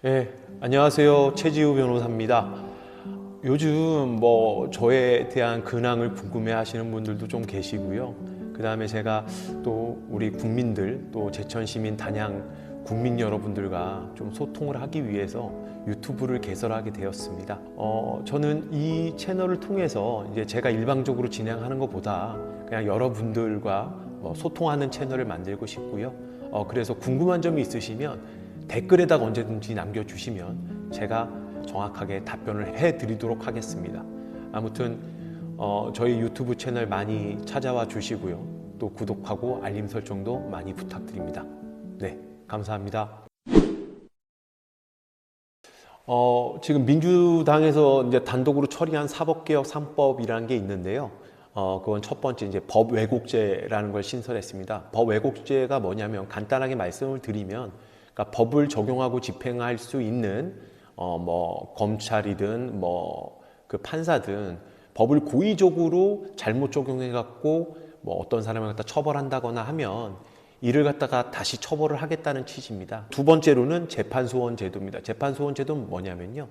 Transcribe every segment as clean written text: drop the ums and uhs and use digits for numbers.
네, 안녕하세요. 최지우 변호사입니다. 요즘 저에 대한 근황을 궁금해 하시는 분들도 좀 계시고요. 그 다음에 제가 또 우리 국민들, 또 제천시민 단양 국민 여러분들과 좀 소통을 하기 위해서 유튜브를 개설하게 되었습니다. 저는 이 채널을 통해서 이제 제가 일방적으로 진행하는 것보다 그냥 여러분들과 소통하는 채널을 만들고 싶고요. 그래서 궁금한 점이 있으시면 댓글에다가 언제든지 남겨주시면 제가 정확하게 답변을 해드리도록 하겠습니다. 아무튼 저희 유튜브 채널 많이 찾아와 주시고요. 또 구독하고 알림 설정도 많이 부탁드립니다. 네, 감사합니다. 지금 민주당에서 이제 단독으로 처리한 사법개혁 3법이라는 게 있는데요. 그건 첫 번째 이제 법 왜곡죄라는 걸 신설했습니다. 법 왜곡죄가 뭐냐면 간단하게 말씀을 드리면, 그러니까 법을 적용하고 집행할 수 있는 검찰이든 그 판사든 법을 고의적으로 잘못 적용해 갖고 어떤 사람을 갖다 처벌한다거나 하면 이를 갖다가 다시 처벌을 하겠다는 취지입니다. 두 번째로는 재판소원 제도입니다. 재판소원 제도는 뭐냐면요.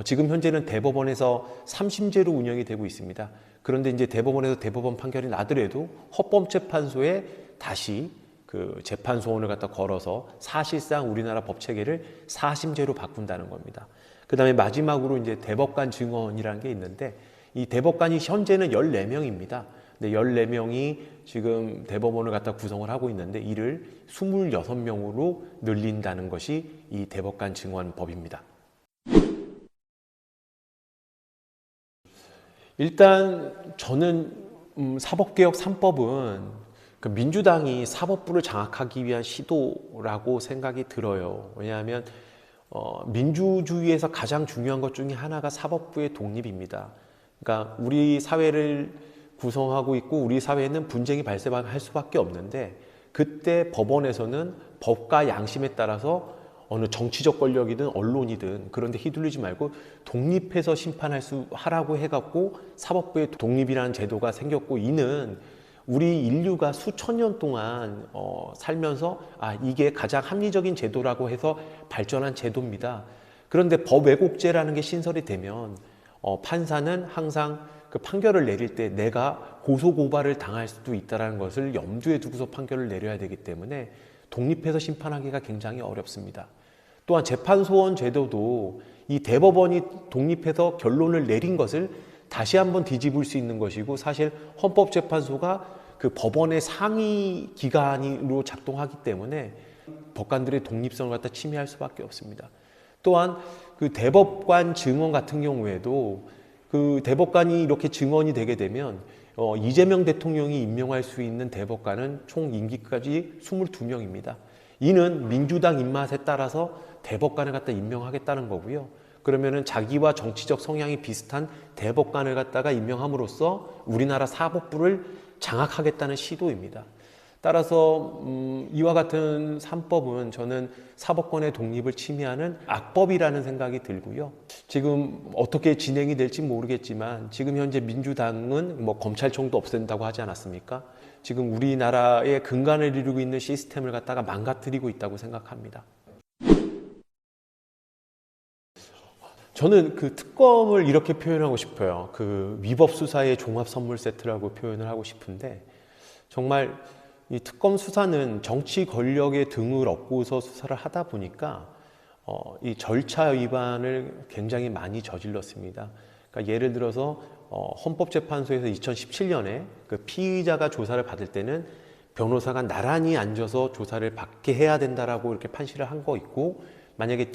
지금 현재는 대법원에서 3심제로 운영이 되고 있습니다. 그런데 이제 대법원에서 대법원 판결이 나더라도 헌법재판소에 다시 그 재판소원을 갖다 걸어서 사실상 우리나라 법 체계를 4심제로 바꾼다는 겁니다. 그 다음에 마지막으로 이제 대법관 증언이라는 게 있는데, 이 대법관이 현재는 14명입니다. 근데 14명이 지금 대법원을 갖다 구성을 하고 있는데 이를 26명으로 늘린다는 것이 이 대법관 증언법입니다. 일단 저는 사법개혁 3법은 민주당이 사법부를 장악하기 위한 시도라고 생각이 들어요. 왜냐하면 민주주의에서 가장 중요한 것 중에 하나가 사법부의 독립입니다. 그러니까 우리 사회를 구성하고 있고 우리 사회에는 분쟁이 발생할 수밖에 없는데, 그때 법원에서는 법과 양심에 따라서 어느 정치적 권력이든 언론이든 그런데 휘둘리지 말고 독립해서 심판할 수 하라고 해갖고 사법부의 독립이라는 제도가 생겼고, 이는 우리 인류가 수천 년 동안 살면서 이게 가장 합리적인 제도라고 해서 발전한 제도입니다. 그런데 법 왜곡죄라는 게 신설이 되면 판사는 항상 그 판결을 내릴 때 내가 고소고발을 당할 수도 있다는 것을 염두에 두고서 판결을 내려야 되기 때문에 독립해서 심판하기가 굉장히 어렵습니다. 또한 재판소원 제도도 이 대법원이 독립해서 결론을 내린 것을 다시 한번 뒤집을 수 있는 것이고, 사실 헌법재판소가 그 법원의 상위 기관으로 작동하기 때문에 법관들의 독립성을 갖다 침해할 수밖에 없습니다. 또한 그 대법관 증언 같은 경우에도 그 대법관이 이렇게 증언이 되게 되면 이재명 대통령이 임명할 수 있는 대법관은 총 임기까지 22명입니다. 이는 민주당 입맛에 따라서 대법관을 갖다 임명하겠다는 거고요. 그러면은 자기와 정치적 성향이 비슷한 대법관을 갖다가 임명함으로써 우리나라 사법부를 장악하겠다는 시도입니다. 따라서 이와 같은 3법은 저는 사법권의 독립을 침해하는 악법이라는 생각이 들고요. 지금 어떻게 진행이 될지 모르겠지만 지금 현재 민주당은 검찰청도 없앤다고 하지 않았습니까? 지금 우리나라의 근간을 이루고 있는 시스템을 갖다가 망가뜨리고 있다고 생각합니다. 저는 그 특검을 이렇게 표현하고 싶어요. 그 위법 수사의 종합 선물 세트라고 표현을 하고 싶은데, 정말 이 특검 수사는 정치 권력의 등을 업고서 수사를 하다 보니까 이 절차 위반을 굉장히 많이 저질렀습니다. 그러니까 예를 들어서 헌법재판소에서 2017년에 그 피의자가 조사를 받을 때는 변호사가 나란히 앉아서 조사를 받게 해야 된다라고 이렇게 판시를 한 거 있고, 만약에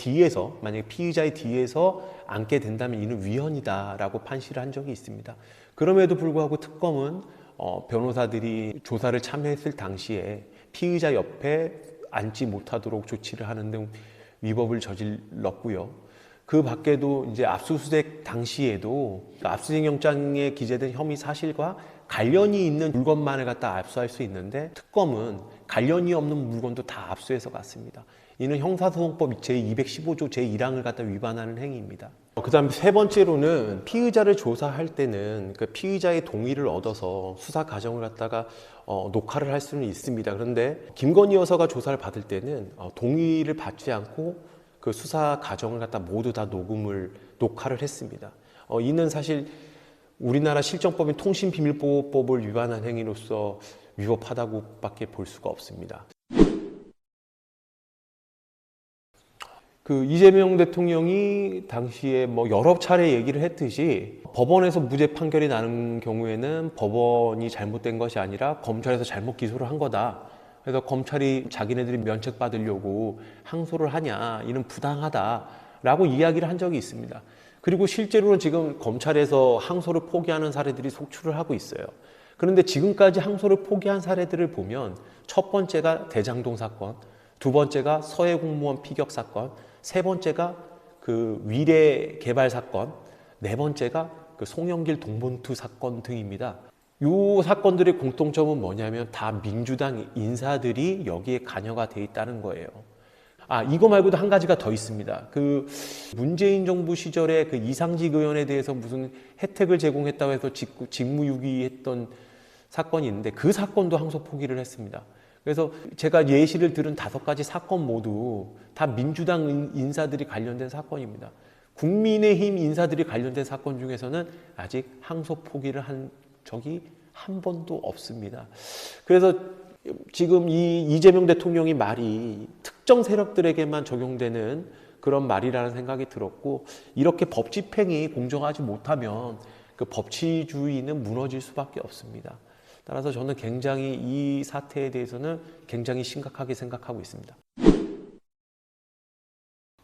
피의자의 뒤에서 앉게 된다면 이는 위헌이다라고 판시를 한 적이 있습니다. 그럼에도 불구하고 특검은 변호사들이 조사를 참여했을 당시에 피의자 옆에 앉지 못하도록 조치를 하는 등 위법을 저질렀고요. 그 밖에도 이제 압수수색 당시에도 압수수색 영장에 기재된 혐의 사실과 관련이 있는 물건만을 갖다 압수할 수 있는데, 특검은 관련이 없는 물건도 다 압수해서 갔습니다. 이는 형사소송법 제215조 제1항을 갖다 위반하는 행위입니다. 그 다음에 세 번째로는 피의자를 조사할 때는 그 피의자의 동의를 얻어서 수사 과정을 갖다가 녹화를 할 수는 있습니다. 그런데 김건희 여사가 조사를 받을 때는 동의를 받지 않고 그 수사 과정을 갖다 모두 다 녹화를 했습니다. 이는 사실 우리나라 실정법인 통신비밀보호법을 위반한 행위로서 위법하다고밖에 볼 수가 없습니다. 그 이재명 대통령이 당시에 뭐 여러 차례 얘기를 했듯이 법원에서 무죄 판결이 나는 경우에는 법원이 잘못된 것이 아니라 검찰에서 잘못 기소를 한 거다. 그래서 검찰이 자기네들이 면책받으려고 항소를 하냐, 이는 부당하다라고 이야기를 한 적이 있습니다. 그리고 실제로는 지금 검찰에서 항소를 포기하는 사례들이 속출을 하고 있어요. 그런데 지금까지 항소를 포기한 사례들을 보면 첫 번째가 대장동 사건, 두 번째가 서해 공무원 피격 사건, 세 번째가 그 위례 개발 사건, 네 번째가 그 송영길 동본투 사건 등입니다. 이 사건들의 공통점은 뭐냐면 다 민주당 인사들이 여기에 관여가 돼 있다는 거예요. 이거 말고도 한 가지가 더 있습니다. 그 문재인 정부 시절에 그 이상직 의원에 대해서 무슨 혜택을 제공했다고 해서 직무유기했던 사건이 있는데 그 사건도 항소 포기를 했습니다. 그래서 제가 예시를 들은 5가지 사건 모두 다 민주당 인사들이 관련된 사건입니다. 국민의힘 인사들이 관련된 사건 중에서는 아직 항소 포기를 한 적이 한 번도 없습니다. 그래서 지금 이 이재명 대통령이 말이 특정 세력들에게만 적용되는 그런 말이라는 생각이 들었고, 이렇게 법 집행이 공정하지 못하면 그 법치주의는 무너질 수밖에 없습니다. 따라서 저는 굉장히 이 사태에 대해서는 굉장히 심각하게 생각하고 있습니다.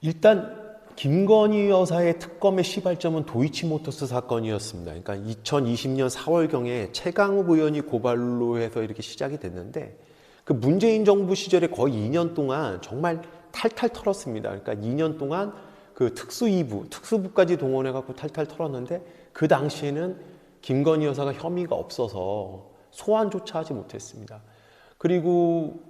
일단 김건희 여사의 특검의 시발점은 도이치모터스 사건이었습니다. 그러니까 2020년 4월경에 최강욱 의원이 고발로 해서 이렇게 시작이 됐는데, 그 문재인 정부 시절에 거의 2년 동안 정말 탈탈 털었습니다. 그러니까 2년 동안 그 특수부까지 동원해갖고 탈탈 털었는데, 그 당시에는 김건희 여사가 혐의가 없어서 소환조차 하지 못했습니다. 그리고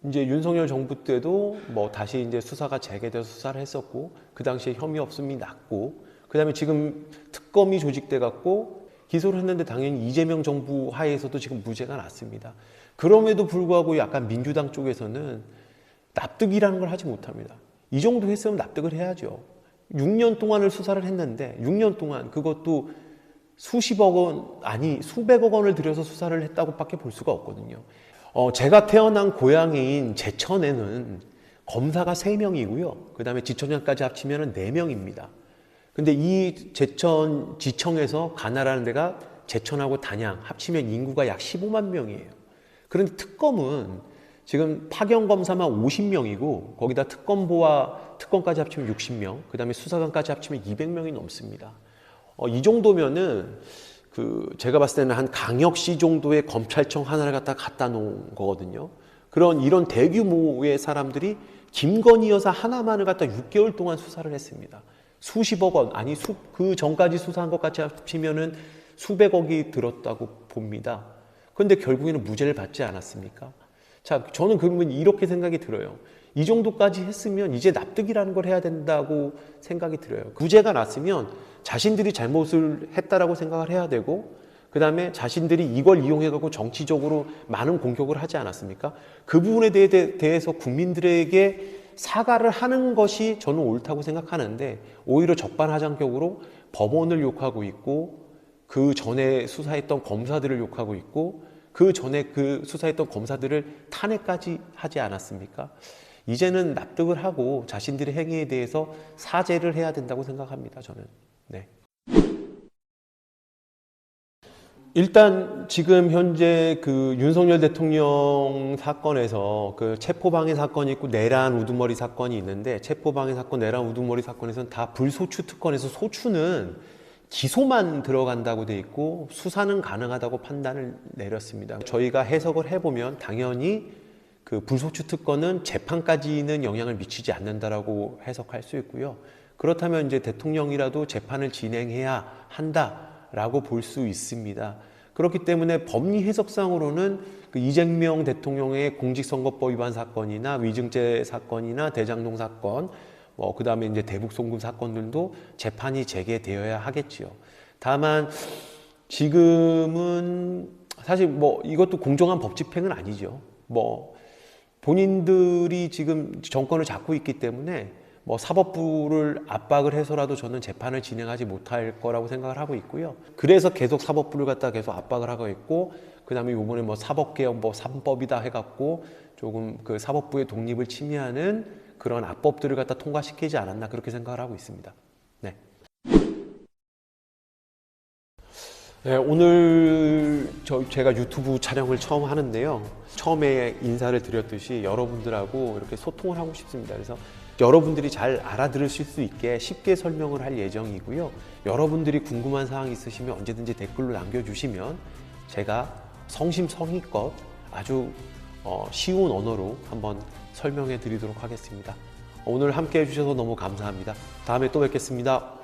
이제 윤석열 정부 때도 뭐 다시 이제 수사가 재개돼서 수사를 했었고, 그 당시에 혐의 없음이 났고, 그 다음에 지금 특검이 조직돼 갖고 기소를 했는데 당연히 이재명 정부 하에서도 지금 무죄가 났습니다. 그럼에도 불구하고 약간 민주당 쪽에서는 납득이라는 걸 하지 못합니다. 이 정도 했으면 납득을 해야죠. 6년 동안을 수사를 했는데 6년 동안 그것도 수십억 원, 아니 수백억 원을 들여서 수사를 했다고 밖에 볼 수가 없거든요. 제가 태어난 고향인 제천에는 검사가 3명이고요. 그 다음에 지천장까지 합치면 4명입니다. 근데 이 지청에서 가나라는 데가 제천하고 단양 합치면 인구가 약 15만 명이에요. 그런데 특검은 지금 파견검사만 50명이고 거기다 특검보와 특검까지 합치면 60명, 그 다음에 수사관까지 합치면 200명이 넘습니다. 이 정도면은 제가 봤을 때는 한 강역시 정도의 검찰청 하나를 갖다 놓은 거거든요. 이런 대규모의 사람들이 김건희 여사 하나만을 갖다 6개월 동안 수사를 했습니다. 수십억 원, 아니 그 전까지 수사한 것까지 합치면은 수백억이 들었다고 봅니다. 그런데 결국에는 무죄를 받지 않았습니까? 자, 저는 그러면 이렇게 생각이 들어요. 이 정도까지 했으면 이제 납득이라는 걸 해야 된다고 생각이 들어요. 무죄가 났으면 자신들이 잘못을 했다라고 생각을 해야 되고, 그 다음에 자신들이 이걸 이용해가지고 정치적으로 많은 공격을 하지 않았습니까? 그 부분에 대해서 국민들에게 사과를 하는 것이 저는 옳다고 생각하는데, 오히려 적반하장격으로 법원을 욕하고 있고, 그 전에 수사했던 검사들을 욕하고 있고, 그 전에 그 수사했던 검사들을 탄핵까지 하지 않았습니까? 이제는 납득을 하고 자신들의 행위에 대해서 사죄를 해야 된다고 생각합니다, 저는. 네. 일단 지금 현재 그 윤석열 대통령 사건에서 그 체포방해 사건이 있고 내란 우두머리 사건이 있는데, 체포방해 사건, 내란 우두머리 사건에서는 다 불소추 특권에서 소추는 기소만 들어간다고 돼 있고 수사는 가능하다고 판단을 내렸습니다. 저희가 해석을 해보면 당연히 그 불소추 특권은 재판까지는 영향을 미치지 않는다라고 해석할 수 있고요. 그렇다면 이제 대통령이라도 재판을 진행해야 한다라고 볼 수 있습니다. 그렇기 때문에 법리 해석상으로는 그 이재명 대통령의 공직선거법 위반 사건이나 위증죄 사건이나 대장동 사건, 그 다음에 이제 대북송금 사건들도 재판이 재개되어야 하겠지요. 다만 지금은 사실 이것도 공정한 법 집행은 아니죠. 본인들이 지금 정권을 잡고 있기 때문에 뭐 사법부를 압박을 해서라도 저는 재판을 진행하지 못할 거라고 생각을 하고 있고요. 그래서 계속 사법부를 갖다 계속 압박을 하고 있고, 그다음에 이번에 뭐 사법개혁 뭐 3법이다 해갖고 조금 그 사법부의 독립을 침해하는 그런 압법들을 갖다 통과시키지 않았나, 그렇게 생각을 하고 있습니다. 네. 네, 오늘 제가 유튜브 촬영을 처음 하는데요. 처음에 인사를 드렸듯이 여러분들하고 이렇게 소통을 하고 싶습니다. 그래서 여러분들이 잘 알아들으실 수 있게 쉽게 설명을 할 예정이고요. 여러분들이 궁금한 사항 있으시면 언제든지 댓글로 남겨주시면 제가 성심성의껏 아주 쉬운 언어로 한번 설명해 드리도록 하겠습니다. 오늘 함께 해주셔서 너무 감사합니다. 다음에 또 뵙겠습니다.